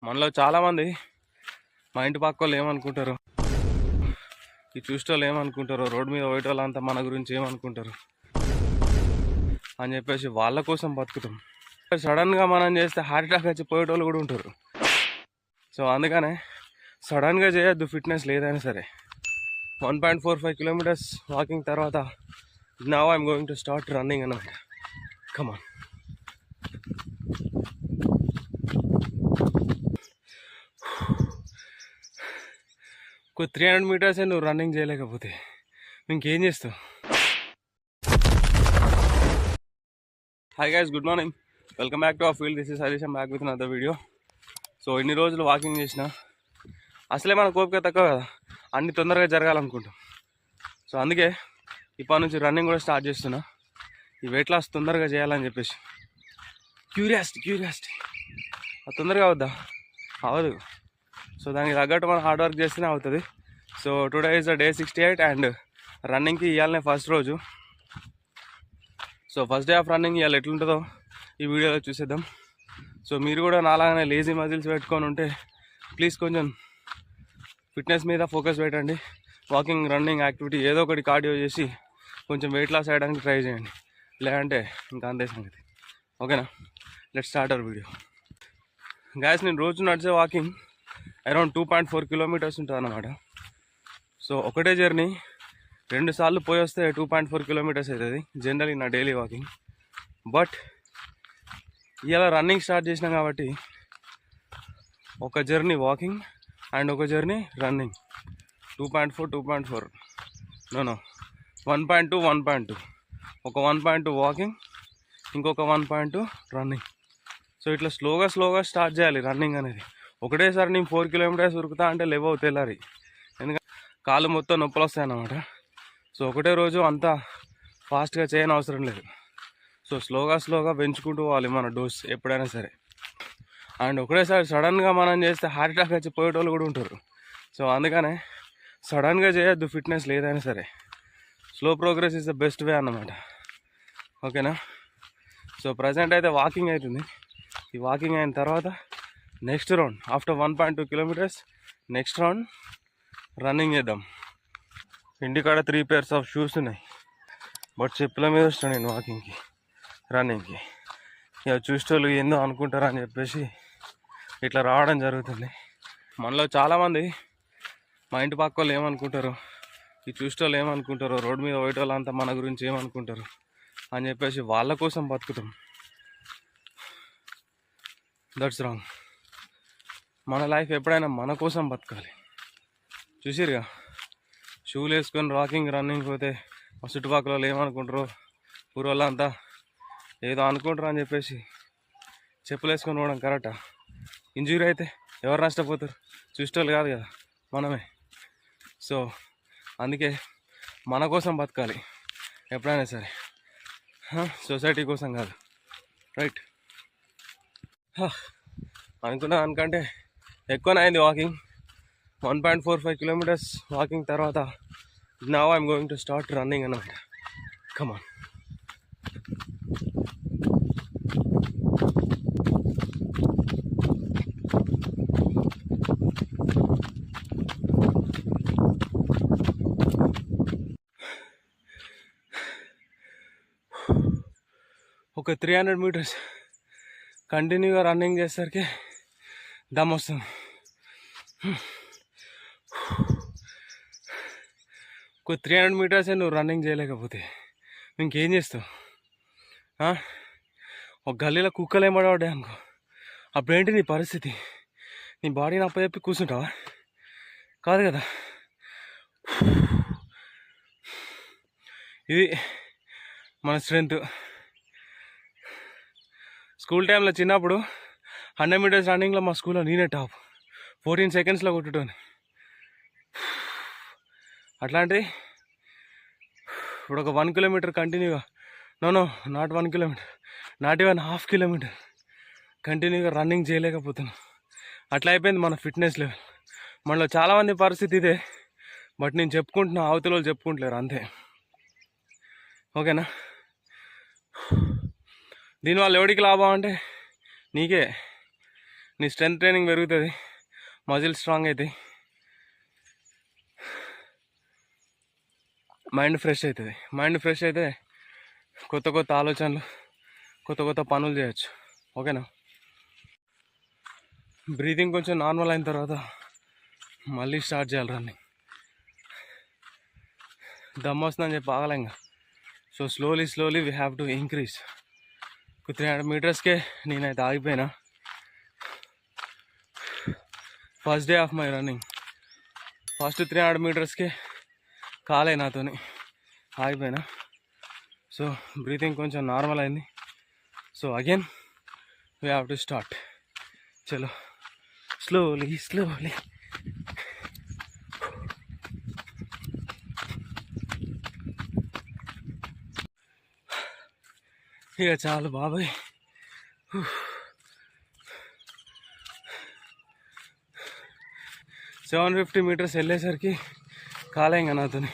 మనలో చాలామంది మా ఇంటి పక్క వాళ్ళు ఏమనుకుంటారు, ఈ చూసేవాళ్ళు ఏమనుకుంటారు, రోడ్డు మీద పోయేటోళ్ళంతా మన గురించి ఏమనుకుంటారు అని చెప్పేసి వాళ్ళ కోసం బతుకుతాం. సడన్గా మనం చేస్తే హార్ట్ అటాక్ వచ్చి పోయేటోళ్ళు కూడా ఉంటారు. సో అందుకనే సడన్గా చేయొద్దు ఫిట్నెస్ లేదైనా సరే. 1.45 కిలోమీటర్స్ వాకింగ్ తర్వాత now I'm going to start running అన్నమాట. కమాన్. ఒక 300 మీటర్సే నువ్వు రన్నింగ్ చేయలేకపోతే ఇంకేం చేస్తావు? Hi guys, good morning, welcome back to our field. This is Harish, I'm back with another video. So ఇన్ని రోజులు వాకింగ్ చేసిన, అసలే మన కోపిక తక్కువ కదా, అన్ని తొందరగా జరగాలనుకుంటాం. సో అందుకే ఇప్పటి నుంచి రన్నింగ్ కూడా స్టార్ట్ చేస్తున్నా, ఈ వెయిట్ లాస్ తొందరగా చేయాలని చెప్పేసి. క్యూరియాసిటీ అది తొందరగా అవుద్దా? అవదు. సో దానికి తగ్గట్టు మనం హార్డ్ వర్క్ చేస్తేనే అవుతుంది. So today is day 68 and రన్నింగ్కి ఇవ్వాలనే ఫస్ట్ రోజు. So first day of running ఇవాళ ఎట్లుంటుందో ఈ వీడియోలో చూసేద్దాం. సో మీరు కూడా నాలాగానే లేజీ మజిల్స్ పెట్టుకొని ఉంటే ప్లీజ్ కొంచెం ఫిట్నెస్ మీద ఫోకస్ పెట్టండి. వాకింగ్, రన్నింగ్ యాక్టివిటీ ఏదో ఒకటి కార్డియో చేసి కొంచెం వెయిట్ లాస్ అయ్యడానికి ట్రై చేయండి. లేదంటే ఇంకా అంతే సంగతి. ఓకేనా? Let's start our video. Guys, నేను రోజు నడిచే వాకింగ్ అరౌండ్ 2.4 కిలోమీటర్స్ ఉంటుంది అన్నమాట. సో ఒకటే జర్నీ 2 సార్లు పోయి వస్తే 2.4 కిలోమీటర్స్ అవుతుంది జనరల్లీ నా డైలీ వాకింగ్. బట్ ఇలా రన్నింగ్ స్టార్ట్ చేసినాం కాబట్టి ఒక జర్నీ వాకింగ్ అండ్ ఒక జర్నీ రన్నింగ్. 2.4 నో 1.2 ఒక 1.2 వాకింగ్, ఇంకొక 1.2 రన్నింగ్. సో ఇట్లా స్లోగా స్టార్ట్ చేయాలి రన్నింగ్ అనేది. ఒకటేసారి నేను 4 కిలోమీటర్స్ ఉరుకుతా అంటే లేవవు తెల్లారి, ఎందుకంటే కాళ్ళు మొత్తం నొప్పులు వస్తాయి అన్నమాట. సో ఒకటే రోజు అంతా ఫాస్ట్గా చేయని అవసరం లేదు. సో స్లోగా పెంచుకుంటూ పోవాలి మన డోస్ ఎప్పుడైనా సరే. అండ్ ఒకటేసారి సడన్గా మనం చేస్తే హార్ట్ అటాక్ వచ్చి పోయేటోళ్ళు కూడా ఉంటారు. సో అందుకనే సడన్గా చేయొద్దు ఫిట్నెస్ లేదైనా సరే. Slow progress is the best way అన్నమాట. ఓకేనా? సో ప్రజెంట్ అయితే వాకింగ్ అవుతుంది. ఈ వాకింగ్ అయిన తర్వాత next round after 1.2 kilometres next round running చేద్దాం. ఇంటికాడ 3 pairs ఆఫ్ షూస్ ఉన్నాయి, బట్ చెప్పుల మీద వస్తాను నేను వాకింగ్కి, రన్నింగ్కి. ఇక చూసేవాళ్ళు ఏందో అనుకుంటారా అని చెప్పేసి ఇట్లా రావడం జరుగుతుంది. మనలో చాలామంది మా ఇంటి పక్క వాళ్ళు ఏమనుకుంటారు, ఈ చూసేవాళ్ళు ఏమనుకుంటారు, రోడ్డు మీద పోయేటోళ్ళంతా మన గురించి ఏమనుకుంటారు అని చెప్పేసి వాళ్ళ కోసం బతుకుతాం. That's wrong. మన లైఫ్ ఎప్పుడైనా మన కోసం బతకాలి. చూసిరుగా, షూలు వేసుకొని వాకింగ్, రన్నింగ్ పోతే మా చుట్టుపక్కల వాళ్ళు ఏమనుకుంటారో, ఊరోళ్ళంతా ఏదో అనుకుంటారు అని చెప్పేసి చెప్పులు వేసుకొని పోవడం కరెక్టా? ఇంజూరీ అయితే ఎవరు నష్టపోతారు? చూసేవాళ్ళు కాదు కదా, మనమే. సో అందుకే మన కోసం బతకాలి ఎప్పుడైనా సరే, సొసైటీ కోసం కాదు. రైట్? అనుకున్నా అనుకంటే ఎక్కువనే అయింది వాకింగ్. 1.45 కిలోమీటర్స్ వాకింగ్ తర్వాత now I'm going to start running అన్నమాట. కమాన్. ఒక 300 మీటర్స్ కంటిన్యూగా రన్నింగ్ చేసేసరికి దమ్ వస్తుంది. ఒక 300 మీటర్సే నువ్వు రన్నింగ్ చేయలేకపోతే ఇంకేం చేస్తావు? ఒక గల్లీలో కుక్కలు ఏమడబడ్డాయి అనుకో, అప్పుడేంటి నీ పరిస్థితి? నీ బాడీని అప్పచెప్పి కూర్చుంటావా? కాదు కదా. ఇది మన స్ట్రెంత్. స్కూల్ టైంలో చిన్నప్పుడు 100 మీటర్స్ రన్నింగ్లో మా స్కూల్లో నేనే టాప్, 14 సెకండ్స్లో కొట్టుటోని. అట్లాంటి ఇప్పుడు ఒక 1 కిలోమీటర్ కంటిన్యూగా, no not 1 kilometre, not even ½ kilometre కంటిన్యూగా రన్నింగ్ చేయలేకపోతున్నాం. అట్లా అయిపోయింది మన ఫిట్నెస్ లెవెల్. మనలో చాలామంది పరిస్థితి ఇదే, బట్ నేను చెప్పుకుంటున్నా, అవతల వాళ్ళు చెప్పుకుంటలేరు అంతే. ఓకేనా? దీనివల్ల ఎవడికి లాభం అంటే నీకే. నీ స్ట్రెంత్ ట్రైనింగ్ పెరుగుతుంది, మజిల్ స్ట్రాంగ్ అవుతాయి, మైండ్ ఫ్రెష్ అవుతుంది. మైండ్ ఫ్రెష్ అయితే కొత్త కొత్త ఆలోచనలు, కొత్త కొత్త పనులు చేయొచ్చు. ఓకేనా? బ్రీతింగ్ కొంచెం నార్మల్ అయిన తర్వాత మళ్ళీ స్టార్ట్ చేయాలి రన్నింగ్. దమ్ వస్తుందని చెప్పి ఆగలేంగా. So slowly we have to increase. 300 మీటర్స్కే నేనైతే ఆగిపోయినా. First day of my running, first 300 మీటర్స్కే కాలే నాతోని, ఆగిపోయినా. సో బ్రీతింగ్ కొంచెం నార్మల్ అయింది. So again we have to start. చలో స్లోలీ. ఇక చాలు బాబాయ్. 750 మీటర్స్ వెళ్ళేసరికి కాలే ఇంకా నాతోని,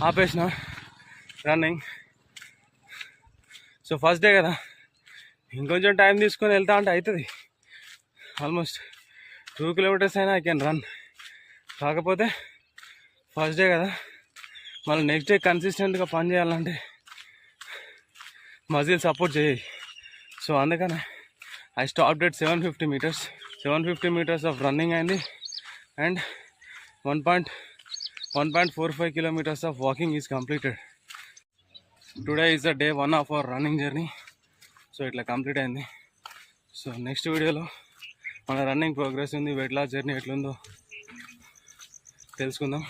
ఆపేసిన రన్నింగ్. సో ఫస్ట్ డే కదా, ఇంకొంచెం టైం తీసుకొని వెళ్తా అంటే అవుతుంది. ఆల్మోస్ట్ 2 కిలోమీటర్స్ అయినా ఐ కెన్ రన్. కాకపోతే ఫస్ట్ డే కదా, మళ్ళీ నెక్స్ట్ డే కన్సిస్టెంట్గా పని చేయాలంటే మజిల్ సపోర్ట్ చేయాలి. సో అందుకనే I stopped at 750 metres. 750 metres of running అయింది and 1.45 kilometers of walking is completed. Today is the day 1 of our running journey. So ఇట్లా కంప్లీట్ అయింది. సో నెక్స్ట్ వీడియోలో మన రన్నింగ్ ప్రోగ్రెస్ ఉంది, వెయిట్ లాస్ జర్నీ ఎట్లుందో తెలుసుకుందాం.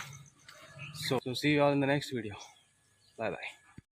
So see you all in the next video. Bye bye.